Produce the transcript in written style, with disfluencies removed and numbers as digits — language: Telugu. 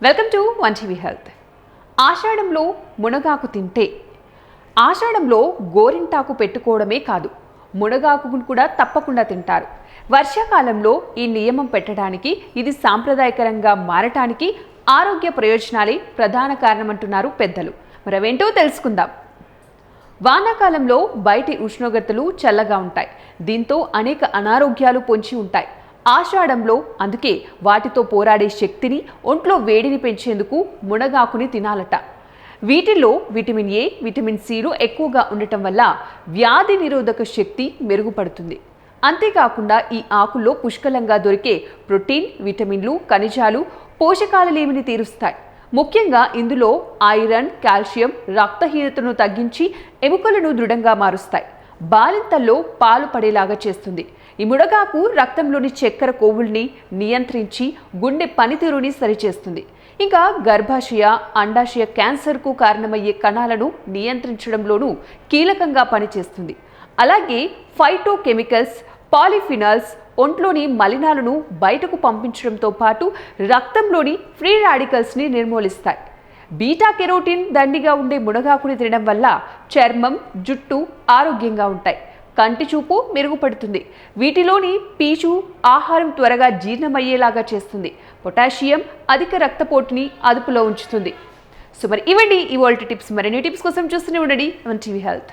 Welcome to one TV health. ఆషాఢంలో మునగాకు తింటే ఆషాఢంలో గోరింటాకు పెట్టుకోవడమే కాదు, మునగాకును కూడా తప్పకుండా తింటారు. వర్షాకాలంలో ఈ నియమం పెట్టడానికి, ఇది సాంప్రదాయకరంగా మారటానికి ఆరోగ్య ప్రయోజనాలే ప్రధాన కారణమంటున్నారు పెద్దలు. మరవేంటో తెలుసుకుందాం. వానాకాలంలో బయటి ఉష్ణోగ్రతలు చల్లగా ఉంటాయి. దీంతో అనేక అనారోగ్యాలు పొంచి ఉంటాయి. ఆషాఢంలో అందుకే వాటితో పోరాడే శక్తిని, ఒంట్లో వేడిని పెంచేందుకు మునగాకుని తినాలట. వీటిల్లో విటమిన్ ఏ, విటమిన్ సిలు ఎక్కువగా ఉండటం వల్ల వ్యాధి నిరోధక శక్తి మెరుగుపడుతుంది. అంతేకాకుండా ఈ ఆకుల్లో పుష్కలంగా దొరికే ప్రోటీన్, విటమిన్లు, ఖనిజాలు పోషకాల లేమిని తీరుస్తాయి. ముఖ్యంగా ఇందులో ఐరన్, కాల్షియం రక్తహీనతను తగ్గించి ఎముకలను దృఢంగా మారుస్తాయి. బాలింతల్లో పాలు పడేలాగా చేస్తుంది. ఈ మునగాకు రక్తంలోని చక్కెర కొవ్వుల్ని నియంత్రించి గుండె పనితీరుని సరిచేస్తుంది. ఇంకా గర్భాశయ, అండాశయ క్యాన్సర్కు కారణమయ్యే కణాలను నియంత్రించడంలోనూ కీలకంగా పనిచేస్తుంది. అలాగే ఫైటోకెమికల్స్, పాలిఫినాల్స్ ఒంట్లోని మలినాలను బయటకు పంపించడంతో పాటు రక్తంలోని ఫ్రీ రాడికల్స్ని నిర్మూలిస్తాయి. బీటా కెరోటిన్ దండిగా ఉండే మునగాకుని తినడం వల్ల చర్మం, జుట్టు ఆరోగ్యంగా ఉంటాయి. కంటి చూపు మెరుగుపడుతుంది. వీటిలోని పీచు ఆహారం త్వరగా జీర్ణమయ్యేలాగా చేస్తుంది. పొటాషియం అధిక రక్తపోటుని అదుపులో ఉంచుతుంది. సో మరి ఇవండి ఇవాల్టి టిప్స్. మరిన్ని టిప్స్ కోసం చూస్తూనే ఉండండి వన్ టీవీ హెల్త్.